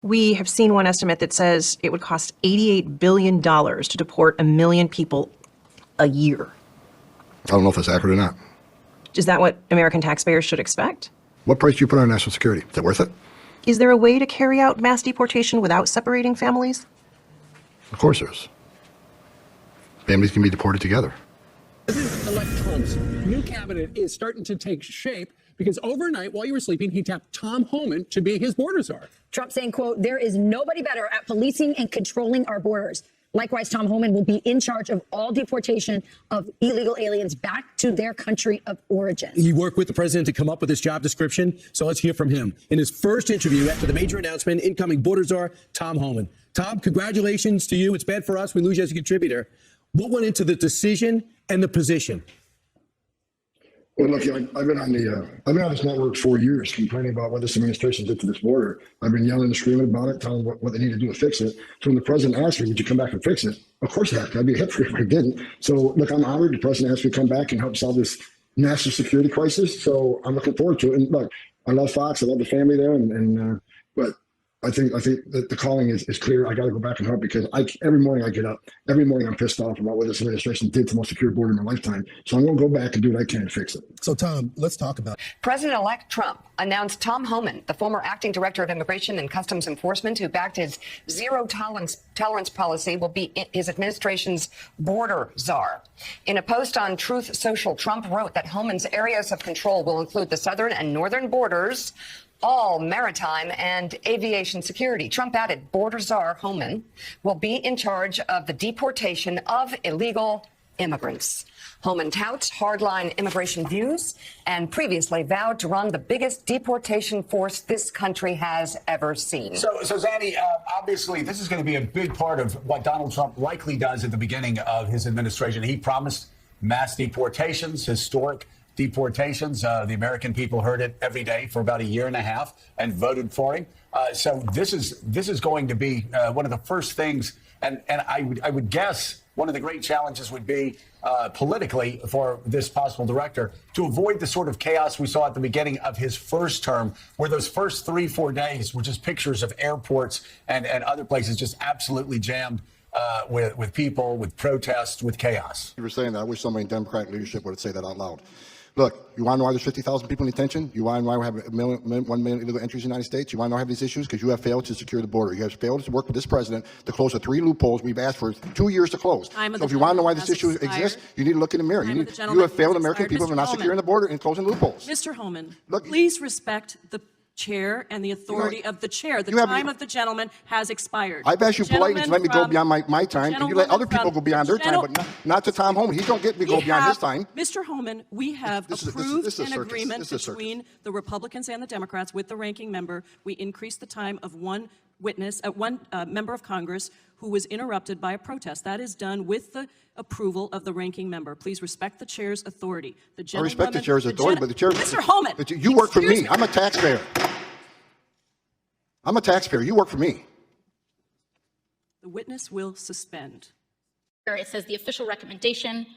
We have seen one estimate that says it would cost $88 billion to deport 1 million people a year. I don't know if that's accurate or not. Is that what American taxpayers should expect? What price do you put on national security? Is it worth it? Is there a way to carry out mass deportation without separating families? Of course there is. Families can be deported together. President-elect Trump's new cabinet is starting to take shape because overnight, while you were sleeping, he tapped Tom Homan to be his border czar. Trump saying, quote, "There is nobody better at policing and controlling our borders." Likewise, Tom Homan will be in charge of all deportation of illegal aliens back to their country of origin. He worked with the president to come up with his job description, so let's hear from him. In his first interview after the major announcement, incoming border czar Tom Homan. Tom, congratulations to you. It's bad for us. We lose you as a contributor. What went into the decision and the position? Well, look, I've been on this network for years, complaining about what this administration did to this border. I've been yelling and screaming about it, telling them what they need to do to fix it. So when the president asked me, "Would you come back and fix it?" Of course not. I'd be a hypocrite if I didn't. So look, I'm honored the president asked me to come back and help solve this national security crisis. So I'm looking forward to it. And look, I love Fox. I love the family there, but I think that the calling is clear. I got to go back and help because every morning I get up. Every morning I'm pissed off about what this administration did to the most secure border in my lifetime. So I'm going to go back and do what I can to fix it. So, Tom, let's talk about it. President-elect Trump announced Tom Homan, the former acting director of Immigration and Customs Enforcement, who backed his zero tolerance policy, will be his administration's border czar. In a post on Truth Social, Trump wrote that Homan's areas of control will include the southern and northern borders, all maritime and aviation security. Trump added border czar Homan will be in charge of the deportation of illegal immigrants. Homan touts hardline immigration views and previously vowed to run the biggest deportation force this country has ever seen. So Zanny, obviously, this is going to be a big part of what Donald Trump likely does at the beginning of his administration. He promised mass deportations, historic deportations. The American people heard it every day for about a year and a half and voted for him. So this is going to be one of the first things. And I would guess one of the great challenges would be politically for this possible director to avoid the sort of chaos we saw at the beginning of his first term, where those first 3-4 days were just pictures of airports and other places just absolutely jammed with people, with protests, with chaos. You were saying that. I wish somebody in Democratic leadership would say that out loud. Look, you want to know why there's 50,000 people in detention? You want to know why we have 1 million illegal entries in the United States? You want to know why we have these issues? Because you have failed to secure the border. You have failed to work with this president to close the 3 loopholes we've asked for 2 years to close. So if you want to know why this issue exists, you need to look in the mirror. You have failed American people for not securing the border and closing loopholes. Mr. Homan, please respect the chair and the authority of the chair. The time of the gentleman has expired. I've asked you politely to let me go beyond my time, and you let other people go beyond their time, but not to Tom Homan. He don't get me go beyond his time. Mr. Homan, we have approved an agreement between the Republicans and the Democrats with the ranking member. We increased the time of one witness, one member of Congress who was interrupted by a protest. That is done with the approval of the ranking member. Please respect the chair's authority. I respect the chair's authority, but the chair... Mr. Homan! You work for me. I'm a taxpayer. I'm a taxpayer. You work for me. The witness will suspend. It says the official recommendation.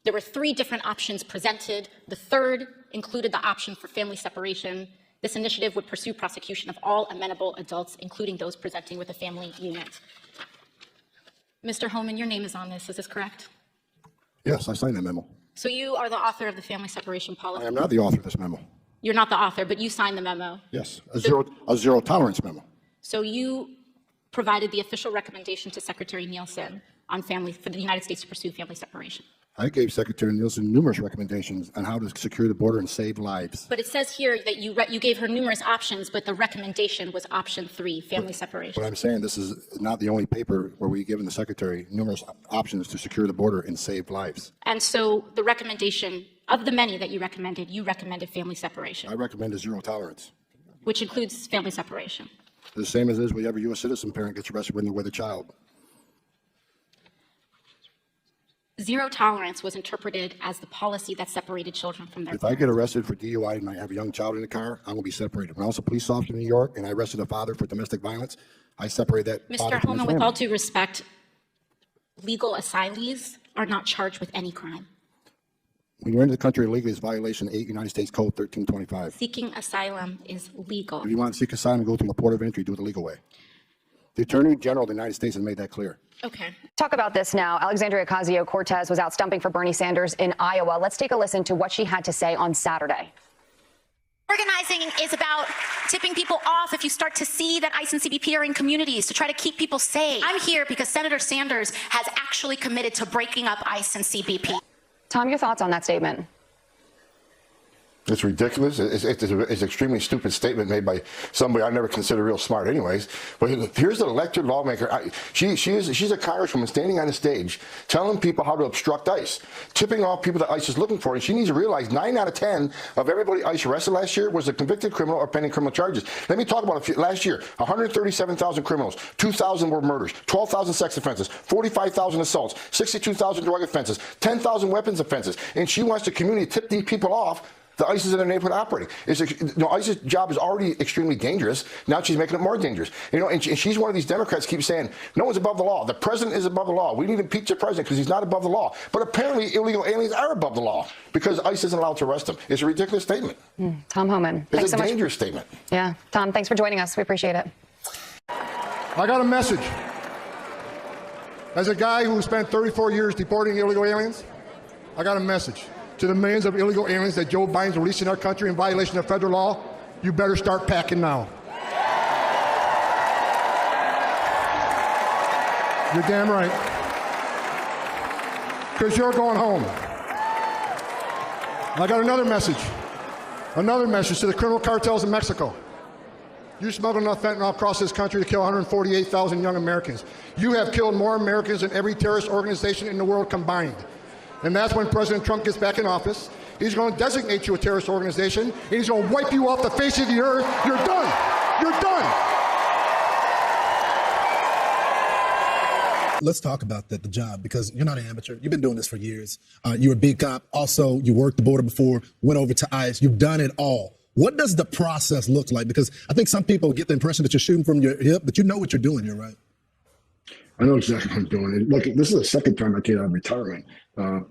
There were 3 different options presented. The third included the option for family separation. This initiative would pursue prosecution of all amenable adults, including those presenting with a family unit. Mr. Homan, your name is on this. Is this correct? Yes, I signed that memo. So you are the author of the family separation policy? I am not the author of this memo. You're not the author, but you signed the memo? Yes, a zero tolerance memo. So you provided the official recommendation to Secretary Nielsen on for the United States to pursue family separation? I gave Secretary Nielsen numerous recommendations on how to secure the border and save lives. But it says here that you gave her numerous options, but the recommendation was option 3, family separation. What I'm saying, this is not the only paper where we've given the Secretary numerous options to secure the border and save lives. And so the recommendation, of the many that you recommended family separation. I recommended zero tolerance. Which includes family separation. The same as is when every U.S. citizen parent gets arrested when they're with a child. Zero tolerance was interpreted as the policy that separated children from their parents. If I get arrested for DUI and I have a young child in the car, I'm going to be separated. When I was a police officer in New York and I arrested a father for domestic violence, I separated that father from his family. Mr. Homan, with all due respect, legal asylees are not charged with any crime. When you're into the country illegally, it's violation 8 United States Code 1325. Seeking asylum is legal. If you want to seek asylum, go through the port of entry, do it the legal way. The Attorney General of the United States has made that clear. Okay. Talk about this now. Alexandria Ocasio-Cortez was out stumping for Bernie Sanders in Iowa. Let's take a listen to what she had to say on Saturday. Organizing is about tipping people off if you start to see that ICE and CBP are in communities to try to keep people safe. I'm here because Senator Sanders has actually committed to breaking up ICE and CBP. Tom, your thoughts on that statement? It's ridiculous. It's an extremely stupid statement made by somebody I never consider real smart anyways. But here's an elected lawmaker. She's a congresswoman standing on a stage telling people how to obstruct ICE, tipping off people that ICE is looking for. And she needs to realize 9 out of 10 of everybody ICE arrested last year was a convicted criminal or pending criminal charges. Let me talk about a few. Last year, 137,000 criminals, 2,000 were murders, 12,000 sex offenses, 45,000 assaults, 62,000 drug offenses, 10,000 weapons offenses. And she wants the community to tip these people off. The ISIS in their neighborhood operating. ISIS job is already extremely dangerous. Now she's making it more dangerous. And she's one of these Democrats keep saying, no one's above the law. The president is above the law. We need to impeach the president because he's not above the law. But apparently illegal aliens are above the law because ICE isn't allowed to arrest them. It's a ridiculous statement. Tom Homan. It's a dangerous statement. Yeah. Tom, thanks for joining us. We appreciate it. I got a message. As a guy who spent 34 years deporting illegal aliens, I got a message. To the millions of illegal aliens that Joe Biden's releasing our country in violation of federal law, you better start packing now. You're damn right. Because you're going home. I got another message to the criminal cartels in Mexico. You smuggled enough fentanyl across this country to kill 148,000 young Americans. You have killed more Americans than every terrorist organization in the world combined. And that's when President Trump gets back in office. He's going to designate you a terrorist organization, and he's going to wipe you off the face of the earth. You're done. You're done. Let's talk about the job, because you're not an amateur. You've been doing this for years. You were a beat cop. Also, you worked the border before, went over to ICE. You've done it all. What does the process look like? Because I think some people get the impression that you're shooting from your hip, but you know what you're doing here, right? I know exactly what I'm doing. And look, this is the second time I came out of retirement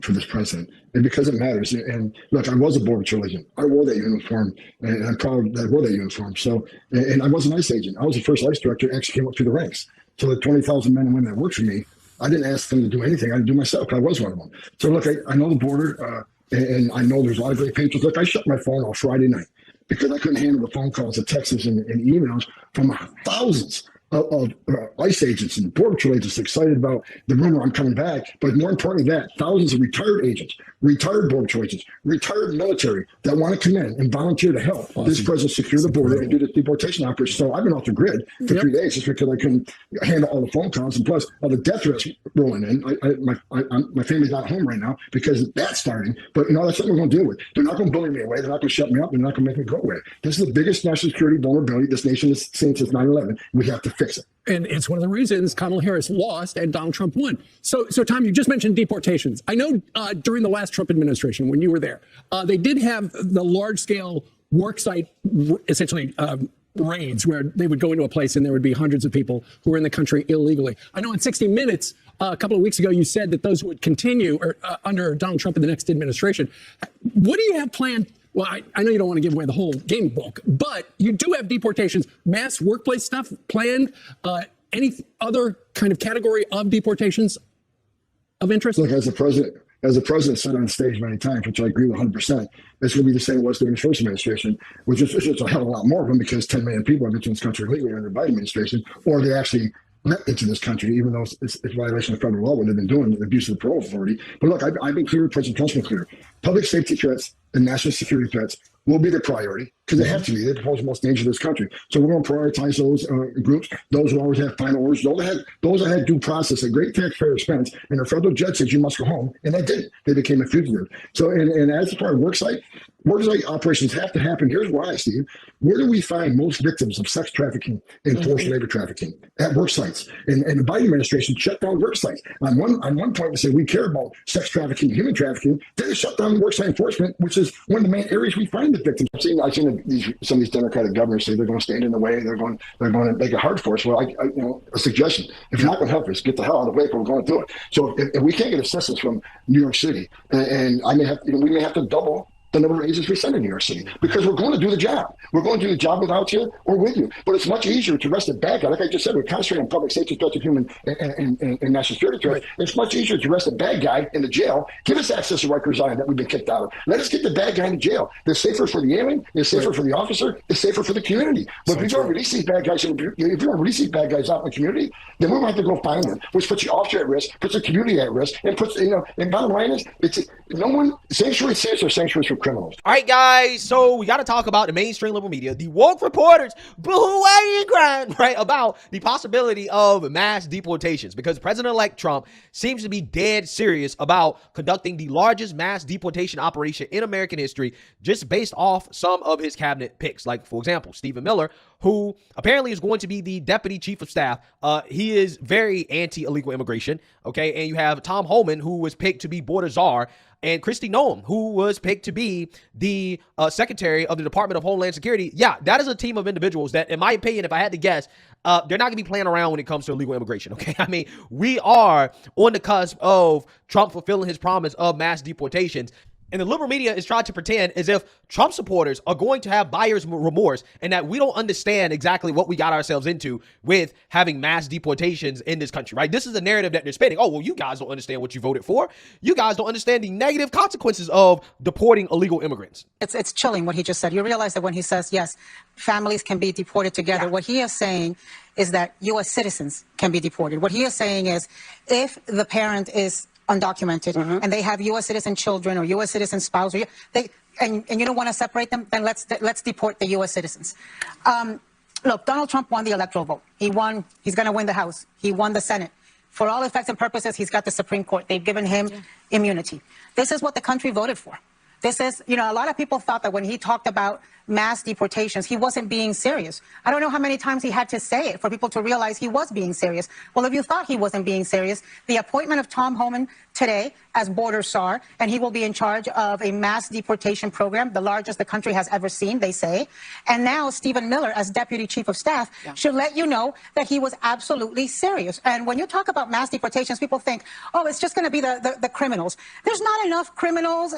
for this president, and because it matters. And look, I was a Border Czar agent. I wore that uniform, and I'm proud that I wore that uniform. So, and I was an ICE agent. I was the first ICE director to actually came up through the ranks. So the 20,000 men and women that worked for me, I didn't ask them to do anything. I had to do myself. I was one of them. So look, I know the border, and I know there's a lot of great patriots. Look, I shut my phone off Friday night because I couldn't handle the phone calls, the texts, and emails from thousands of ICE agents and Border Czar agents excited about the rumor I'm coming back. But more importantly than that, thousands of retired agents, retired Border Czar agents, retired military that want to come in and volunteer to help this president secure the border and do the deportation operation. So I've been off the grid for 3 days just because I couldn't handle all the phone calls, and plus all the death threats rolling in. My family's not home right now because that's starting. But that's something we're going to deal with. They're not going to bully me away. They're not going to shut me up. They're not going to make me go away. This is the biggest national security vulnerability this nation has seen since 9/11. We have to fix it. And it's one of the reasons Kamala Harris lost and Donald Trump won. So Tom, you just mentioned deportations. I know during the last Trump administration, when you were there, they did have the large-scale worksite, essentially, raids where they would go into a place and there would be hundreds of people who were in the country illegally. I know in 60 Minutes a couple of weeks ago, you said that those would continue under Donald Trump in the next administration. What do you have planned? Well, I know you don't want to give away the whole game book, but you do have deportations, mass workplace stuff planned. Any other kind of category of deportations of interest? Look, as the president said on stage many times, which I agree with 100%, it's going to be the same as it was during the first administration, which is just a hell of a lot more of them because 10 million people have entered this country illegally under the Biden administration, or they actually went into this country, even though it's a violation of federal law, what they've been doing, the abuse of the parole authority. But look, I've been clear, President Trump's been clear. Public safety threats and national security threats will be the priority because they have to be. They pose the most danger to this country. So we're going to prioritize those groups, those who always have final orders, those that had due process at great taxpayer expense, and the federal judge said you must go home, and they didn't. They became a fugitive. So, and as far as worksite operations have to happen. Here's why, Steve. Where do we find most victims of sex trafficking and forced labor trafficking? At work sites. And the Biden administration shut down work sites. On one point, they said we care about sex trafficking, human trafficking. Then they shut down worksite enforcement, which is one of the main areas we find the victims. I've seen some of these Democratic governors say they're going to stand in the way. They're going to make it hard for us. Well, a suggestion. If you're not going to help us, get the hell out of the way, but we're going to do it. So if we can't get assistance from New York City, and we may have to double the number of agents we send in New York City, because we're going to do the job. We're going to do the job without you or with you. But it's much easier to arrest a bad guy. Like I just said, we're concentrating on public safety threats of human and national security threats. Right. It's much easier to arrest a bad guy in the jail. Give us access to Rikers Island that we've been kicked out of. Let us get the bad guy in jail. It's safer for the alien. It's safer for the officer. It's safer for the community. But if you don't release these bad guys, if you don't release these bad guys out in the community, then we're going to have to go find them, which puts the officer at risk, puts the community at risk, and puts, and bottom line is, it's no one, sanctuary cities are sanctuaries for criminals. All right, guys, so we got to talk about the mainstream liberal media, the woke reporters, boo-hoo crying, right, about the possibility of mass deportations, because President-elect Trump seems to be dead serious about conducting the largest mass deportation operation in American history, just based off some of his cabinet picks. Like, for example, Stephen Miller, who apparently is going to be the deputy chief of staff. He is very anti-illegal immigration, okay? And you have Tom Homan, who was picked to be Border Czar, and Kristi Noem, who was picked to be the secretary of the Department of Homeland Security. Yeah, that is a team of individuals that, in my opinion, if I had to guess, they're not going to be playing around when it comes to illegal immigration, okay? I mean, we are on the cusp of Trump fulfilling his promise of mass deportations. And the liberal media is trying to pretend as if Trump supporters are going to have buyer's remorse and that we don't understand exactly what we got ourselves into with having mass deportations in this country, right? This is the narrative that they're spinning. Oh, well, you guys don't understand what you voted for. You guys don't understand the negative consequences of deporting illegal immigrants. It's chilling what he just said. You realize that when he says, yes, families can be deported together, what he is saying is that U.S. citizens can be deported. What he is saying is if the parent is undocumented and they have U.S. citizen children or U.S. citizen spouse, or and you don't want to separate them, then let's deport the U.S. citizens. Look, Donald Trump won the electoral vote. He won. He's going to win the House. He won the Senate. For all effects and purposes, he's got the Supreme Court. They've given him immunity. This is what the country voted for. This is, a lot of people thought that when he talked about mass deportations, he wasn't being serious. I don't know how many times he had to say it for people to realize he was being serious. Well, if you thought he wasn't being serious, the appointment of Tom Homan today as Border Czar, and he will be in charge of a mass deportation program, the largest the country has ever seen, they say. And now Stephen Miller as Deputy Chief of Staff should let you know that he was absolutely serious. And when you talk about mass deportations, people think, oh, it's just going to be the criminals. There's not enough criminals,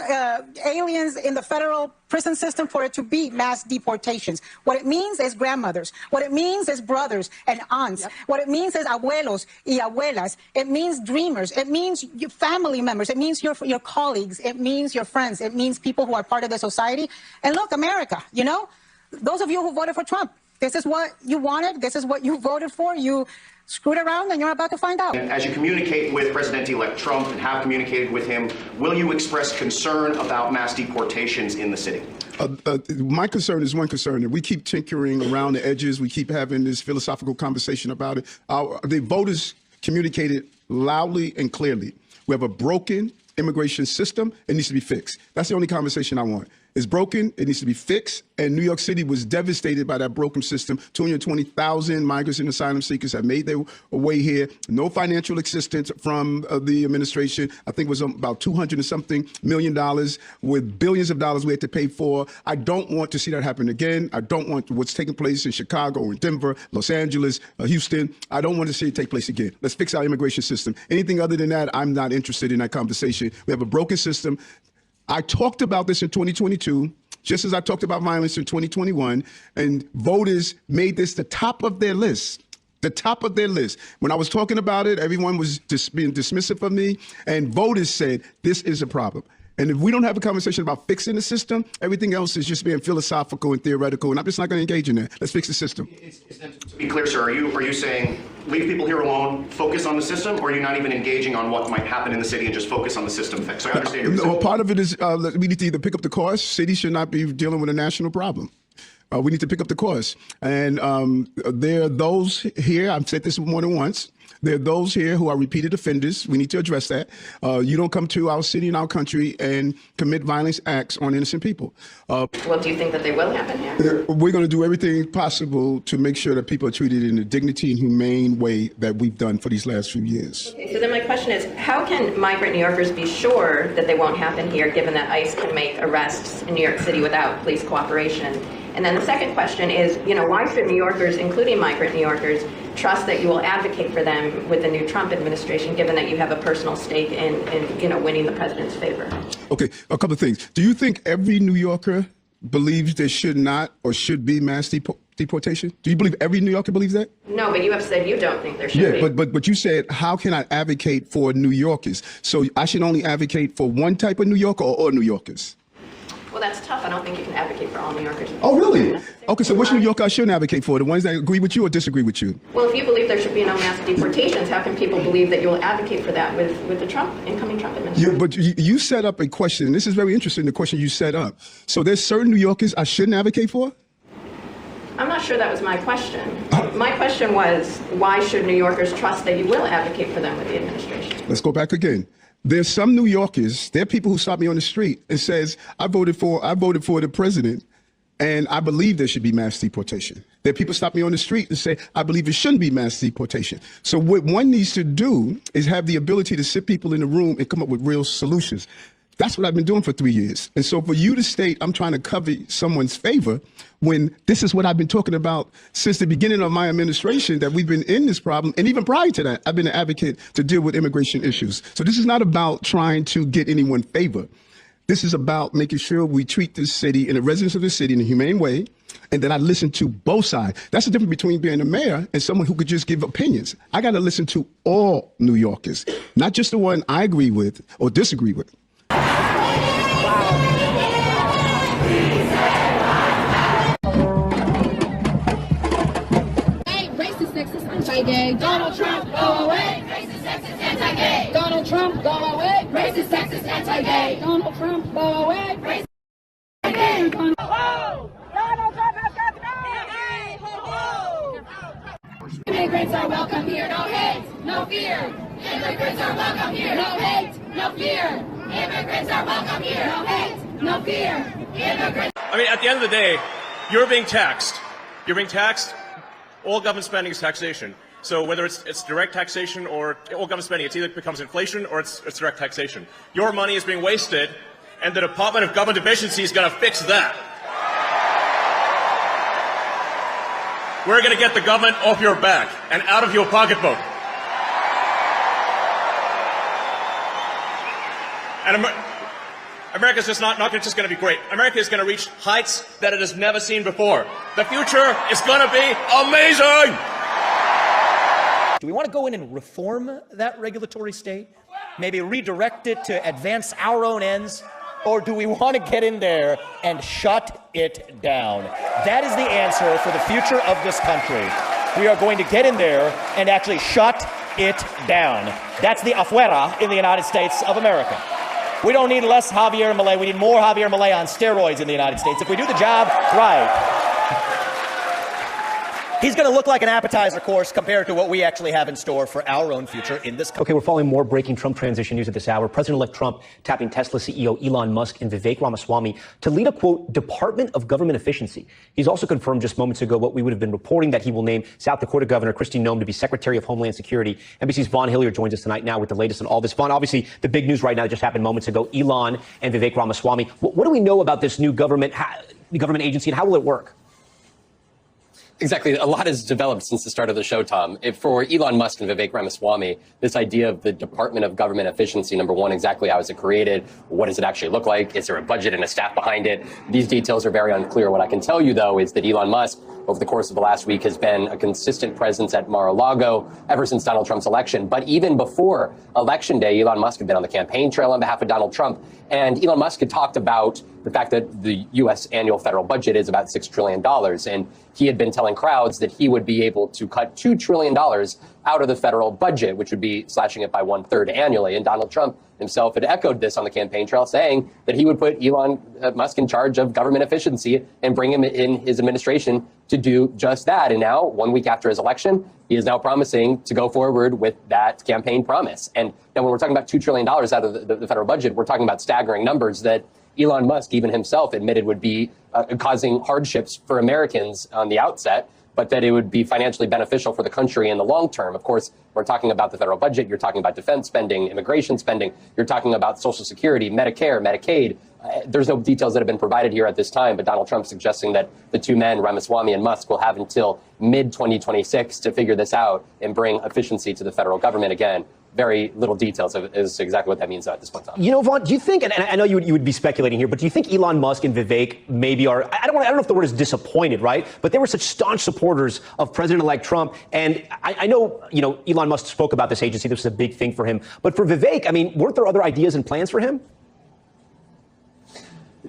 aliens in the federal prison system for it to be mass deportations. What it means is grandmothers. What it means is brothers and aunts. What it means is abuelos y abuelas. It means dreamers. It means your family members. It means your colleagues. It means your friends. It means people who are part of the society. And look, America, those of you who voted for Trump, this is what you wanted. This is what you voted for. You screwed around and you're about to find out. As you communicate with President-elect Trump and have communicated with him, will you express concern about mass deportations in the city? My concern is one concern, and we keep tinkering around the edges. We keep having this philosophical conversation about it. The voters communicated loudly and clearly. We have a broken immigration system. It needs to be fixed. That's the only conversation I want. It's broken. It needs to be fixed. And New York City was devastated by that broken system. 220,000 migrants and asylum seekers have made their way here. No financial assistance from the administration. I think it was about $200 and something million with billions of dollars we had to pay for. I don't want to see that happen again. I don't want what's taking place in Chicago or Denver, Los Angeles, Houston. I don't want to see it take place again. Let's fix our immigration system. Anything other than that, I'm not interested in that conversation. We have a broken system. I talked about this in 2022, just as I talked about violence in 2021, and voters made this the top of their list. The top of their list. When I was talking about it, everyone was just being dismissive of me, and voters said, this is a problem. And if we don't have a conversation about fixing the system, everything else is just being philosophical and theoretical, and I'm just not going to engage in that. Let's fix the system. To be clear, sir, are you saying leave people here alone, focus on the system, or are you not even engaging on what might happen in the city and just focus on the system fix? So I understand your well, part of it is we need to either pick up the cost. Cities should not be dealing with a national problem. We need to pick up the cost. And there are those here, I've said this more than once, there are those here who are repeated offenders. We need to address that. You don't come to our city and our country and commit violence acts on innocent people. Well, do you think that they will happen here? We're going to do everything possible to make sure that people are treated in a dignity and humane way that we've done for these last few years. Okay, so then my question is, how can migrant New Yorkers be sure that they won't happen here, given that ICE can make arrests in New York City without police cooperation? And then the second question is, why should New Yorkers, including migrant New Yorkers, trust that you will advocate for them with the new Trump administration, given that you have a personal stake in winning the president's favor? Okay, a couple of things. Do you think every New Yorker believes there should not or should be mass deportation? Do you believe every New Yorker believes that? No, but you have said you don't think there should be. Yeah, but you said, how can I advocate for New Yorkers? So I should only advocate for one type of New Yorker or all New Yorkers? Well, that's tough. I don't think you can advocate for all New Yorkers. Oh, really? Okay, so which New Yorker I shouldn't advocate for? The ones that agree with you or disagree with you? Well, if you believe there should be no mass deportations, how can people believe that you will advocate for that with the incoming Trump administration? But you set up a question, and this is very interesting, the question you set up. So there's certain New Yorkers I shouldn't advocate for? I'm not sure that was my question. My question was, why should New Yorkers trust that you will advocate for them with the administration? Let's go back again. There's some New Yorkers, there are people who stop me on the street and says, I voted for the president and I believe there should be mass deportation. There are people stop me on the street and say, I believe it shouldn't be mass deportation. So what one needs to do is have the ability to sit people in the room and come up with real solutions. That's what I've been doing for 3 years. And so for you to state I'm trying to cover someone's favor when this is what I've been talking about since the beginning of my administration, that we've been in this problem. And even prior to that, I've been an advocate to deal with immigration issues. So this is not about trying to get anyone favor. This is about making sure we treat this city and the residents of the city in a humane way, and that I listen to both sides. That's the difference between being a mayor and someone who could just give opinions. I got to listen to all New Yorkers, not just the one I agree with or disagree with. Anti-gay. Donald Trump, go away. Racist, sexist, anti-gay. Donald Trump, go away. Racist, sexist, anti-gay. Donald Trump, go away. Racist, anti-gay. Donald Trump has got to go. Ho, ho. Immigrants are welcome here. No hate, no fear. Immigrants are welcome here. No hate, no fear. Immigrants are welcome here. No hate, no fear. Immigrants. I mean, at the end of the day, you're being taxed. You're being taxed. All government spending is taxation. So whether it's direct taxation or all government spending, it either becomes inflation or it's direct taxation. Your money is being wasted, and the Department of Government Efficiency is going to fix that. We're going to get the government off your back and out of your pocketbook. And America's just not just going to be great. America is going to reach heights that it has never seen before. The future is going to be amazing. Do we want to go in and reform that regulatory state? Maybe redirect it to advance our own ends? Or do we want to get in there and shut it down? That is the answer for the future of this country. We are going to get in there and actually shut it down. That's the afuera in the United States of America. We don't need less Javier Milei. We need more Javier Milei on steroids in the United States. If we do the job right, he's going to look like an appetizer course compared to what we actually have in store for our own future in this country. Okay, we're following more breaking Trump transition news at this hour. President-elect Trump tapping Tesla CEO Elon Musk and Vivek Ramaswamy to lead a, quote, Department of Government Efficiency. He's also confirmed just moments ago what we would have been reporting, that he will name South Dakota Governor Kristi Noem to be Secretary of Homeland Security. NBC's Vaughn Hillier joins us tonight now with the latest on all this. Vaughn, obviously the big news right now that just happened moments ago, Elon and Vivek Ramaswamy. What do we know about this new government agency, and how will it work? Exactly. A lot has developed since the start of the show, Tom. For Elon Musk and Vivek Ramaswamy, this idea of the Department of Government Efficiency, number one, exactly how is it created? What does it actually look like? Is there a budget and a staff behind it? These details are very unclear. What I can tell you, though, is that Elon Musk, over the course of the last week, has been a consistent presence at Mar-a-Lago ever since Donald Trump's election. But even before Election Day, Elon Musk had been on the campaign trail on behalf of Donald Trump. And Elon Musk had talked about the fact that the U.S. annual federal budget is about $6 trillion. And he had been telling crowds that he would be able to cut $2 trillion out of the federal budget, which would be slashing it by 1/3 annually. And Donald Trump himself had echoed this on the campaign trail, saying that he would put Elon Musk in charge of government efficiency and bring him in his administration to do just that. And now, 1 week after his election, he is now promising to go forward with that campaign promise. And then when we're talking about $2 trillion out of the federal budget, we're talking about staggering numbers that Elon Musk, even himself, admitted would be causing hardships for Americans on the outset, but that it would be financially beneficial for the country in the long term. Of course, we're talking about the federal budget. You're talking about defense spending, immigration spending. You're talking about Social Security, Medicare, Medicaid, There's no details that have been provided here at this time, but Donald Trump suggesting that the two men, Ramaswamy and Musk, will have until mid-2026 to figure this out and bring efficiency to the federal government. Again, very little details as exactly what that means at this point in time. You know, Vaughn, do you think, and I know you would be speculating here, but do you think Elon Musk and Vivek maybe are, I don't know if the word is disappointed, right? But they were such staunch supporters of President-elect Trump. And I know, Elon Musk spoke about this agency. This was a big thing for him. But for Vivek, I mean, weren't there other ideas and plans for him?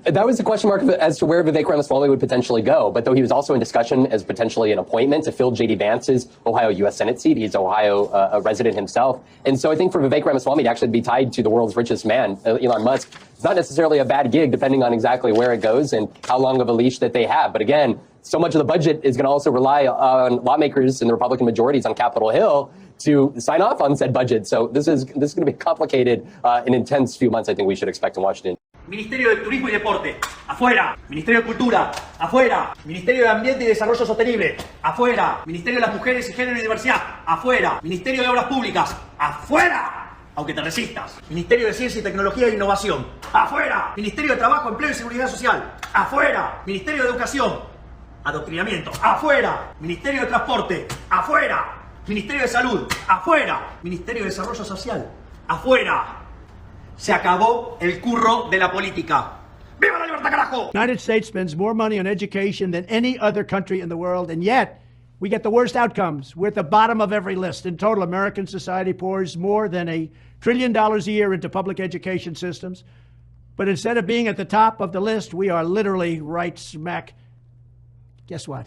That was the question mark as to where Vivek Ramaswamy would potentially go. But though he was also in discussion as potentially an appointment to fill J.D. Vance's Ohio U.S. Senate seat. He's Ohio a resident himself. And so I think for Vivek Ramaswamy to actually be tied to the world's richest man, Elon Musk, it's not necessarily a bad gig, depending on exactly where it goes and how long of a leash that they have. But again, so much of the budget is going to also rely on lawmakers in the Republican majorities on Capitol Hill to sign off on said budget. So this is going to be complicated and intense few months I think we should expect in Washington. Ministerio de Turismo y Deporte, afuera. Ministerio de Cultura, afuera. Ministerio de Ambiente y Desarrollo Sostenible, afuera. Ministerio de las Mujeres y Género y Diversidad, afuera. Ministerio de Obras Públicas, afuera. Aunque te resistas. Ministerio de Ciencia y Tecnología e Innovación, afuera. Ministerio de Trabajo, Empleo y Seguridad Social, afuera. Ministerio de Educación, adoctrinamiento, afuera. Ministerio de Transporte, afuera. Ministerio de Salud, afuera. Ministerio de Desarrollo Social, afuera. Se acabó el curro de la política. ¡Viva la libertad, carajo! The United States spends more money on education than any other country in the world, and yet we get the worst outcomes. We're at the bottom of every list. In total, American society pours more than $1 trillion a year into public education systems. But instead of being at the top of the list, we are literally right smack, guess what?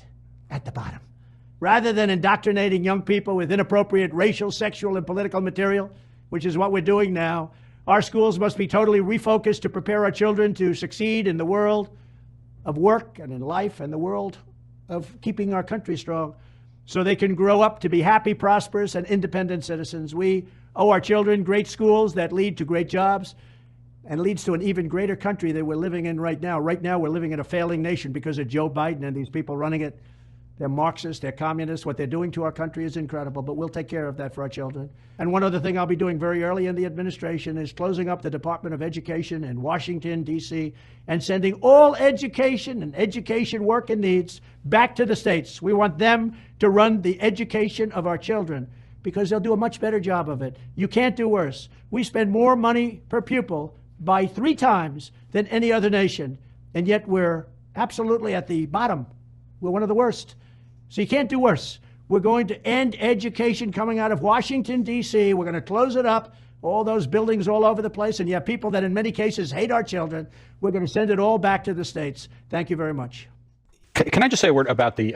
At the bottom. Rather than indoctrinating young people with inappropriate racial, sexual, and political material, which is what we're doing now, our schools must be totally refocused to prepare our children to succeed in the world of work and in life and the world of keeping our country strong so they can grow up to be happy, prosperous, and independent citizens. We owe our children great schools that lead to great jobs and leads to an even greater country that we're living in right now. Right now, we're living in a failing nation because of Joe Biden and these people running it. They're Marxists, they're communists. What they're doing to our country is incredible, but we'll take care of that for our children. And one other thing I'll be doing very early in the administration is closing up the Department of Education in Washington, D.C., and sending all education and education work and needs back to the states. We want them to run the education of our children because they'll do a much better job of it. You can't do worse. We spend more money per pupil by 3 times than any other nation, and yet we're absolutely at the bottom. We're one of the worst. So you can't do worse. We're going to end education coming out of Washington, D.C. We're going to close it up, all those buildings all over the place, and you have people that in many cases hate our children. We're going to send it all back to the states. Thank you very much. Can I just say a word about the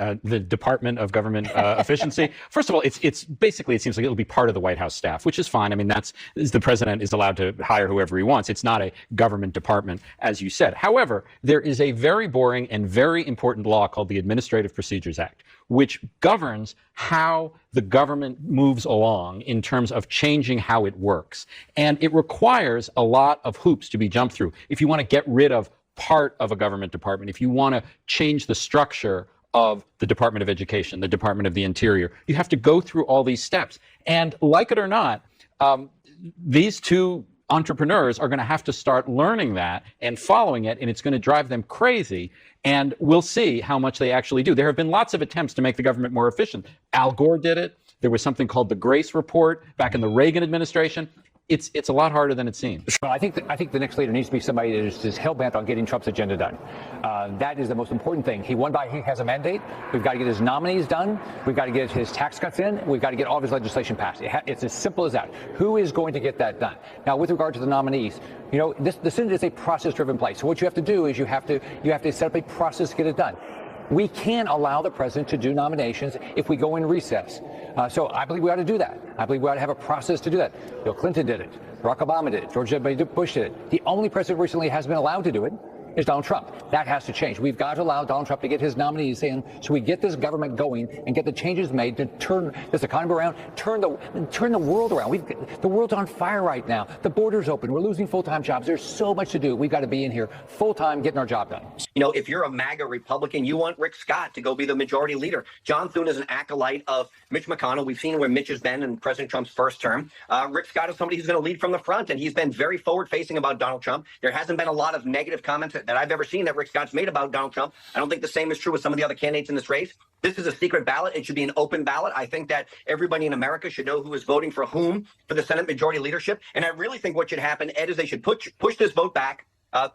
Department of Government Efficiency? First of all, it's basically, it seems like it'll be part of the White House staff, which is fine. I mean, the president is allowed to hire whoever he wants. It's not a government department, as you said. However, there is a very boring and very important law called the Administrative Procedures Act, which governs how the government moves along in terms of changing how it works. And it requires a lot of hoops to be jumped through. If you want to get rid of part of a government department, if you want to change the structure of the Department of Education, the Department of the Interior, you have to go through all these steps. And like it or not, these two entrepreneurs are going to have to start learning that and following it, and it's going to drive them crazy. And we'll see how much they actually do. There have been lots of attempts to make the government more efficient. Al Gore did it. There was something called the Grace Report back in the Reagan administration. It's a lot harder than it seems. Well, I think the next leader needs to be somebody that is just hell-bent on getting Trump's agenda done. That is the most important thing. He has a mandate. We've got to get his nominees done. We've got to get his tax cuts in. We've got to get all of his legislation passed. It's as simple as that. Who is going to get that done? Now, with regard to the nominees, the Senate is a process-driven place. So what you have to do is you have to set up a process to get it done. We can't allow the president to do nominations if we go in recess. So I believe we ought to do that. I believe we ought to have a process to do that. Bill Clinton did it. Barack Obama did it. George W. Bush did it. The only president recently has been allowed to do it is Donald Trump. That has to change. We've got to allow Donald Trump to get his nominees in so we get this government going and get the changes made to turn this economy around, turn the world around. The world's on fire right now. The border's open. We're losing full-time jobs. There's so much to do. We've got to be in here full-time getting our job done. You know, if you're a MAGA Republican, you want Rick Scott to go be the majority leader. John Thune is an acolyte of Mitch McConnell. We've seen where Mitch has been in President Trump's first term. Rick Scott is somebody who's going to lead from the front, and he's been very forward-facing about Donald Trump. There hasn't been a lot of negative comments that I've ever seen that Rick Scott's made about Donald Trump. I don't think the same is true with some of the other candidates in this race. This is a secret ballot. It should be an open ballot. I think that everybody in America should know who is voting for whom for the Senate majority leadership. And I really think what should happen, Ed, is they should push this vote back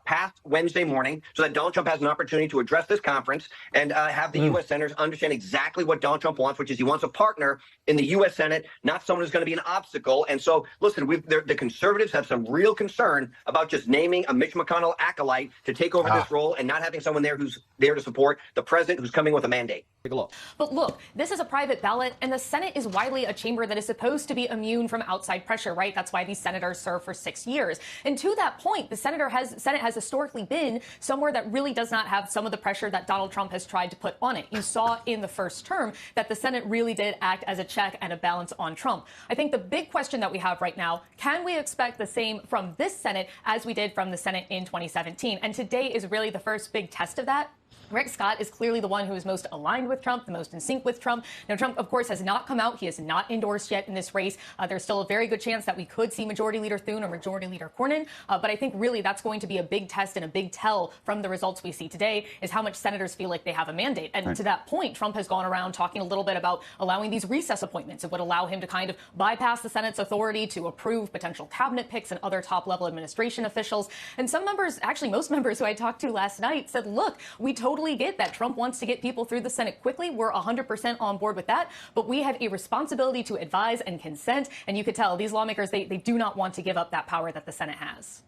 past Wednesday morning so that Donald Trump has an opportunity to address this conference and have the U.S. senators understand exactly what Donald Trump wants, which is he wants a partner in the U.S. Senate, not someone who's going to be an obstacle. And so, listen, the conservatives have some real concern about just naming a Mitch McConnell acolyte to take over this role and not having someone there who's there to support the president who's coming with a mandate. Take a look. But look, this is a private ballot, and the Senate is widely a chamber that is supposed to be immune from outside pressure, right? That's why these senators serve for 6 years. And to that point, the Senate has historically been somewhere that really does not have some of the pressure that Donald Trump has tried to put on it. You saw in the first term that the Senate really did act as a check and a balance on Trump. I think the big question that we have right now, can we expect the same from this Senate as we did from the Senate in 2017? And today is really the first big test of that. Rick Scott is clearly the one who is most aligned with Trump, the most in sync with Trump. Now, Trump, of course, has not come out. He has not endorsed yet in this race. There's still a very good chance that we could see Majority Leader Thune or Majority Leader Cornyn. But I think really that's going to be a big test and a big tell from the results we see today is how much senators feel like they have a mandate. And to that point, Trump has gone around talking a little bit about allowing these recess appointments. It would allow him to kind of bypass the Senate's authority to approve potential cabinet picks and other top-level administration officials. And some members, actually most members who I talked to last night said, look, we totally get that Trump wants to get people through the Senate quickly. We're 100% on board with that. But we have a responsibility to advise and consent. And you could tell these lawmakers, they do not want to give up that power that the Senate has.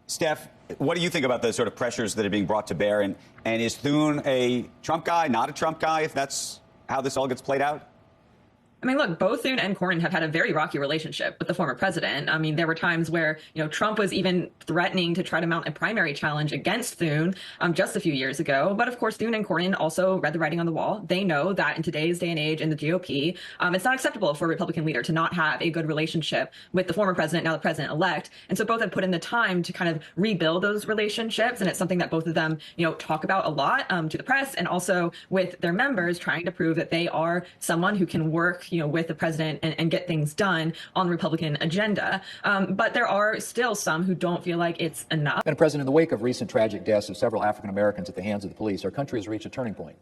Steph, what do you think about the sort of pressures that are being brought to bear? And is Thune a Trump guy, not a Trump guy, if that's how this all gets played out? I mean, look, both Thune and Cornyn have had a very rocky relationship with the former president. I mean, there were times where, Trump was even threatening to try to mount a primary challenge against Thune just a few years ago. But of course, Thune and Cornyn also read the writing on the wall. They know that in today's day and age in the GOP, it's not acceptable for a Republican leader to not have a good relationship with the former president, now the president-elect. And so both have put in the time to kind of rebuild those relationships. And it's something that both of them, talk about a lot to the press and also with their members, trying to prove that they are someone who can work with the president and get things done on the Republican agenda. But there are still some who don't feel like it's enough. Madam President, in the wake of recent tragic deaths of several African Americans at the hands of the police, our country has reached a turning point.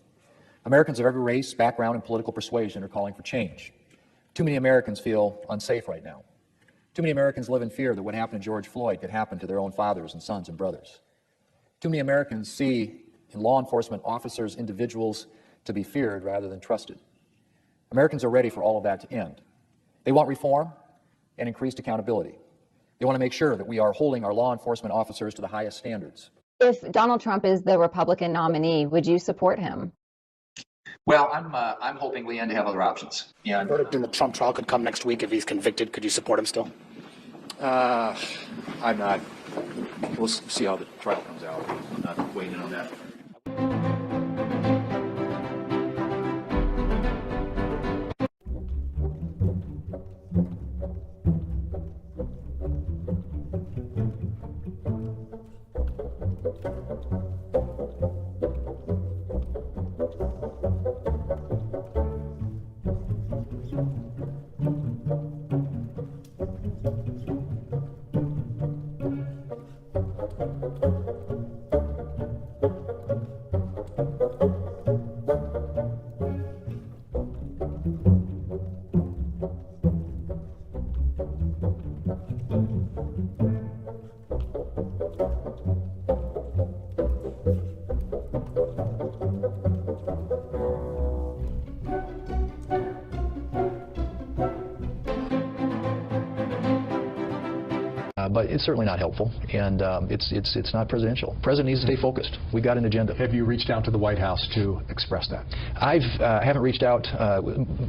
Americans of every race, background, and political persuasion are calling for change. Too many Americans feel unsafe right now. Too many Americans live in fear that what happened to George Floyd could happen to their own fathers and sons and brothers. Too many Americans see in law enforcement officers individuals to be feared rather than trusted. Americans are ready for all of that to end. They want reform and increased accountability. They want to make sure that we are holding our law enforcement officers to the highest standards. If Donald Trump is the Republican nominee, would you support him? Well, I'm hoping, Leanne, to have other options. Yeah. The verdict in the Trump trial could come next week. If he's convicted, could you support him still? I'm not. We'll see how the trial comes out. I'm not weighing in on that. But it's certainly not helpful, and it's not presidential. The president needs to stay focused. We've got an agenda. Have you reached out to the White House to express that? I haven't reached out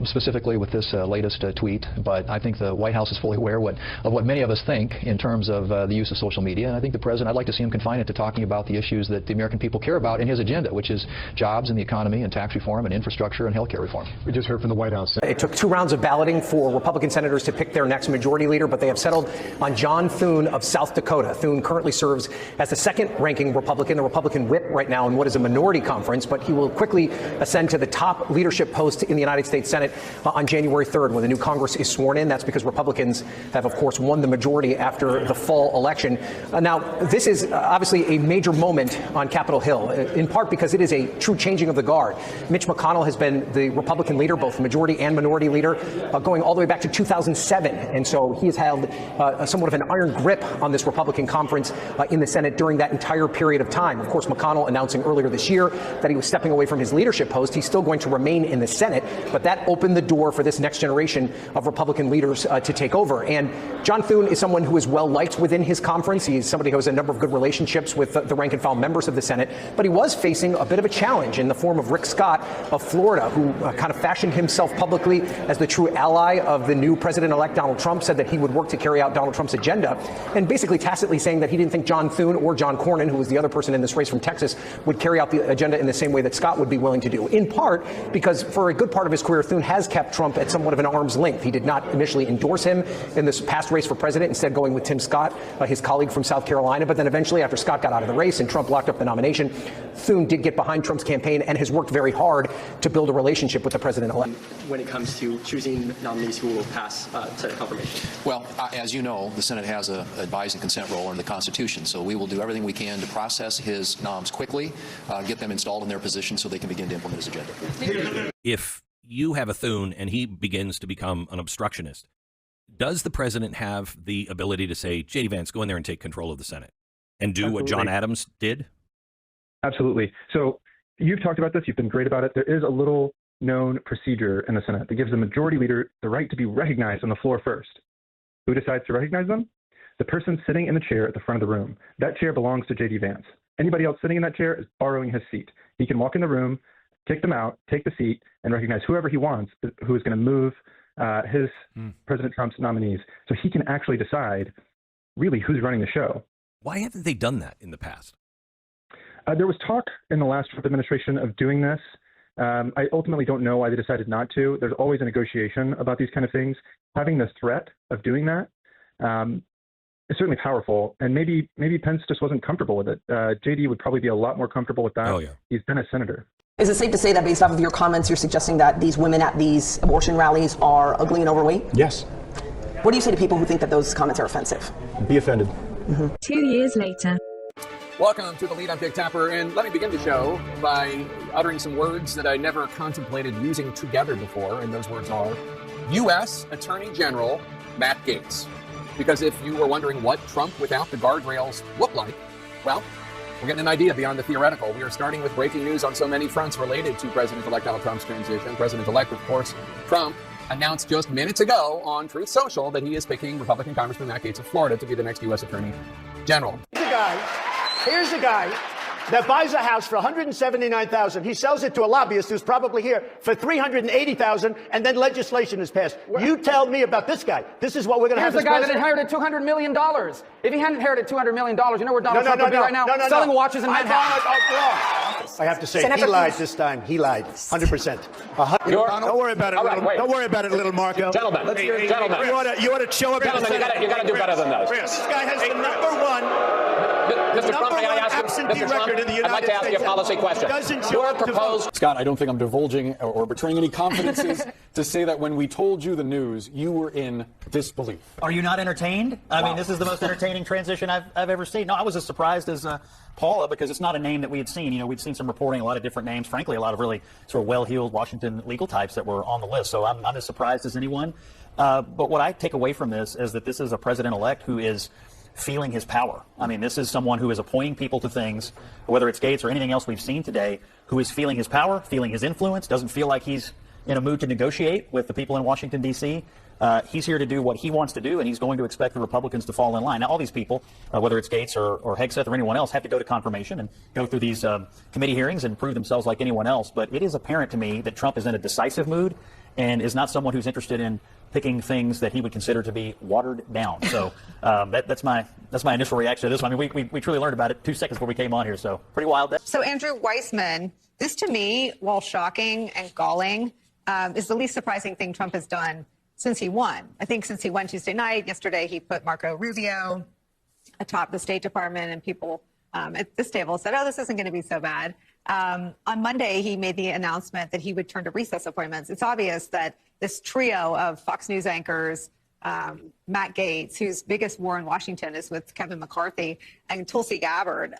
specifically with this latest tweet, but I think the White House is fully aware of what many of us think in terms of the use of social media. And I think the president, I'd like to see him confine it to talking about the issues that the American people care about in his agenda, which is jobs and the economy and tax reform and infrastructure and health care reform. We just heard from the White House. It took 2 rounds of balloting for Republican senators to pick their next majority leader, but they have settled on John Thune Thune of South Dakota. Thune currently serves as the second-ranking Republican, the Republican whip right now in what is a minority conference, but he will quickly ascend to the top leadership post in the United States Senate on January 3rd when the new Congress is sworn in. That's because Republicans have, of course, won the majority after the fall election. Now, this is obviously a major moment on Capitol Hill, in part because it is a true changing of the guard. Mitch McConnell has been the Republican leader, both majority and minority leader, going all the way back to 2007. And so he has held somewhat of an iron grip on this Republican conference in the Senate during that entire period of time. Of course, McConnell announcing earlier this year that he was stepping away from his leadership post. He's still going to remain in the Senate, but that opened the door for this next generation of Republican leaders to take over. And John Thune is someone who is well liked within his conference. He's somebody who has a number of good relationships with the rank and file members of the Senate, but he was facing a bit of a challenge in the form of Rick Scott of Florida, who kind of fashioned himself publicly as the true ally of the new president-elect Donald Trump, said that he would work to carry out Donald Trump's agenda, and basically tacitly saying that he didn't think John Thune or John Cornyn, who was the other person in this race from Texas, would carry out the agenda in the same way that Scott would be willing to do, in part because for a good part of his career, Thune has kept Trump at somewhat of an arm's length. He did not initially endorse him in this past race for president, instead going with Tim Scott, his colleague from South Carolina, but then eventually after Scott got out of the race and Trump locked up the nomination, Thune did get behind Trump's campaign and has worked very hard to build a relationship with the president-elect. When it comes to choosing nominees who will pass Senate confirmation? Well, as you know, the Senate has an advise and consent role under the Constitution, so we will do everything we can to process his noms quickly, get them installed in their position so they can begin to implement his agenda. If you have a Thune and he begins to become an obstructionist, does the president have the ability to say, J.D. Vance, go in there and take control of the Senate and do what John Adams did? Absolutely. So you've talked about this. You've been great about it. There is a little known procedure in the Senate that gives the majority leader the right to be recognized on the floor first. Who decides to recognize them? The person sitting in the chair at the front of the room. That chair belongs to J.D. Vance. Anybody else sitting in that chair is borrowing his seat. He can walk in the room, kick them out, take the seat, and recognize whoever he wants who is going to move his President Trump's nominees. So he can actually decide really who's running the show. Why haven't they done that in the past? There was talk in the last Trump administration of doing this. I ultimately don't know why they decided not to. There's always a negotiation about these kind of things. Having the threat of doing that is certainly powerful, and maybe Pence just wasn't comfortable with it. JD would probably be a lot more comfortable with that. Oh, yeah. He's been a senator. Is it safe to say that based off of your comments, you're suggesting that these women at these abortion rallies are ugly and overweight? Yes. What do you say to people who think that those comments are offensive? Be offended. 2 years later. Welcome to the lead. I'm Dick Tapper, and let me begin the show by uttering some words that I never contemplated using together before, and those words are U.S. Attorney General Matt Gaetz. Because if you were wondering what Trump without the guardrails looked like, well, we're getting an idea beyond the theoretical. We are starting with breaking news on so many fronts related to President-elect Donald Trump's transition. President-elect, of course, Trump announced just minutes ago on Truth Social that he is picking Republican Congressman Matt Gaetz of Florida to be the next U.S. Attorney General. Here's a guy that buys a house for $179,000. He sells it to a lobbyist who's probably here for $380,000, and then legislation is passed. You tell me about this guy. This is what we're going to have. Here's the guy that inherited $200 million. If he hadn't inherited $200 million, you know where Donald Trump would be right now? Selling watches in Manhattan. I have to say, he lied this time. He lied. 100%. Don't worry about it. Don't worry about it, little Marco. Gentlemen, let's hear gentlemen. You ought to chill a bit. Gentlemen, you got to do better than those. This guy has the number one. Mr. Trump, I got to ask you, Mr. Trump, I'd like to ask you a policy question. Your proposed... Scott, I don't think I'm divulging or betraying any confidences to say that when we told you the news, you were in disbelief. Are you not entertained? I mean, this is the most entertaining transition I've ever seen. No, I was as surprised as Paula, because it's not a name that we had seen. You know, we'd seen some reporting, a lot of different names, frankly, a lot of really sort of well-heeled Washington legal types that were on the list. So I'm as surprised as anyone. But what I take away from this is that this is a president-elect who is feeling his power. I mean, this is someone who is appointing people to things, whether it's Gaetz or anything else we've seen today, who is feeling his power, feeling his influence, doesn't feel like he's in a mood to negotiate with the people in Washington, D.C. He's here to do what he wants to do, and he's going to expect the Republicans to fall in line. Now, all these people, whether it's Gaetz or Hegseth or anyone else, have to go to confirmation and go through these committee hearings and prove themselves like anyone else. But it is apparent to me that Trump is in a decisive mood and is not someone who's interested in picking things that he would consider to be watered down. So that's my initial reaction to this one. I mean, we truly learned about it 2 seconds before we came on here, so pretty wild. So Andrew Weissman, this to me, while shocking and galling, is the least surprising thing Trump has done since he won. I think since he won Tuesday night, yesterday he put Marco Rubio atop the State Department, and people at this table said, oh, this isn't going to be so bad. On Monday, he made the announcement that he would turn to recess appointments. It's obvious that this trio of Fox News anchors, Matt Gaetz, whose biggest war in Washington is with Kevin McCarthy, and Tulsi Gabbard,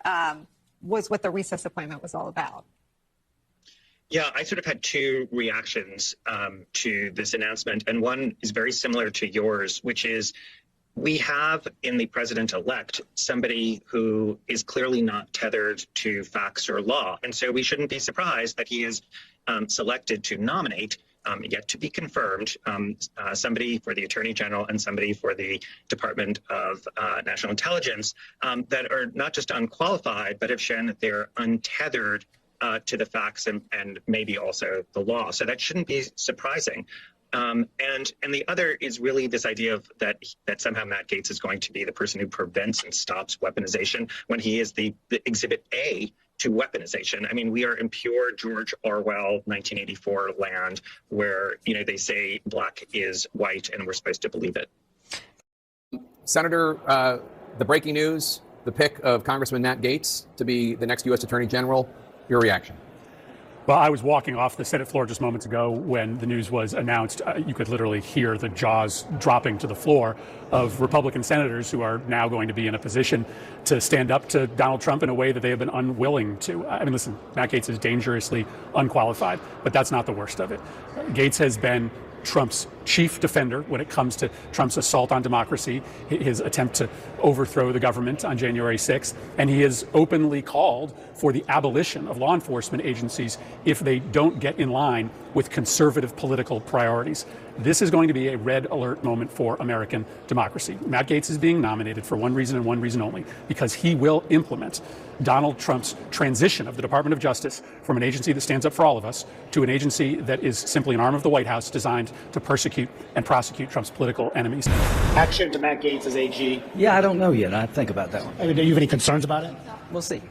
was what the recess appointment was all about. Yeah, I sort of had two reactions to this announcement, and one is very similar to yours, which is we have in the president-elect somebody who is clearly not tethered to facts or law, and so we shouldn't be surprised that he is selected to nominate, yet to be confirmed, somebody for the Attorney General and somebody for the Department of National Intelligence that are not just unqualified, but have shown that they're untethered to the facts and maybe also the law. So that shouldn't be surprising. And the other is really this idea of that somehow Matt Gaetz is going to be the person who prevents and stops weaponization when he is the exhibit A to weaponization. I mean, we are in pure George Orwell 1984 land where, they say black is white and we're supposed to believe it. Senator, the breaking news, the pick of Congressman Matt Gaetz to be the next U.S. Attorney General, your reaction? Well, I was walking off the Senate floor just moments ago when the news was announced. You could literally hear the jaws dropping to the floor of Republican senators who are now going to be in a position to stand up to Donald Trump in a way that they have been unwilling to. I mean, listen, Matt Gaetz is dangerously unqualified, but that's not the worst of it. Gaetz has been Trump's chief defender when it comes to Trump's assault on democracy, his attempt to overthrow the government on January 6th, and he has openly called for the abolition of law enforcement agencies if they don't get in line with conservative political priorities. This is going to be a red alert moment for American democracy. Matt Gaetz is being nominated for one reason and one reason only, because he will implement Donald Trump's transition of the Department of Justice from an agency that stands up for all of us to an agency that is simply an arm of the White House designed to persecute and prosecute Trump's political enemies. Action to Matt Gaetz as AG. Yeah, I don't know yet. I think about that one. I mean, do you have any concerns about it? We'll see.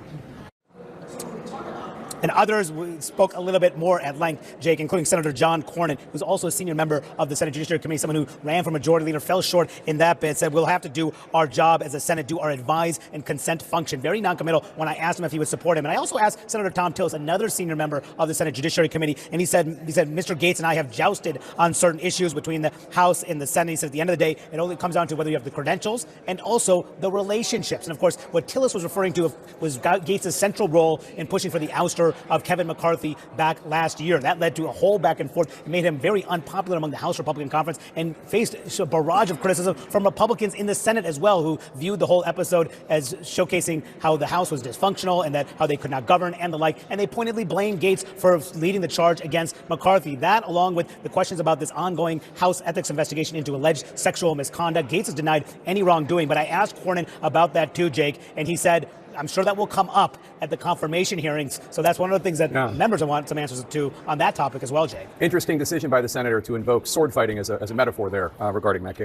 And others spoke a little bit more at length, Jake, including Senator John Cornyn, who's also a senior member of the Senate Judiciary Committee, someone who ran for majority leader, fell short in that bid, said we'll have to do our job as a Senate, do our advise and consent function. Very noncommittal when I asked him if he would support him. And I also asked Senator Tom Tillis, another senior member of the Senate Judiciary Committee, and he said Mr. Gaetz and I have jousted on certain issues between the House and the Senate. He said at the end of the day, it only comes down to whether you have the credentials and also the relationships. And of course, what Tillis was referring to was Gaetz' central role in pushing for the ouster of Kevin McCarthy back last year. That led to a whole back and forth. It made him very unpopular among the House Republican Conference and faced a barrage of criticism from Republicans in the Senate as well, who viewed the whole episode as showcasing how the House was dysfunctional and that how they could not govern and the like. And they pointedly blamed Gaetz for leading the charge against McCarthy. That, along with the questions about this ongoing House ethics investigation into alleged sexual misconduct. Gaetz has denied any wrongdoing, but I asked Cornyn about that too, Jake, and he said, I'm sure that will come up at the confirmation hearings. So that's one of the things that members want some answers to on that topic as well, Jake. Interesting decision by the senator to invoke sword fighting as a metaphor there regarding Matt Gaetz.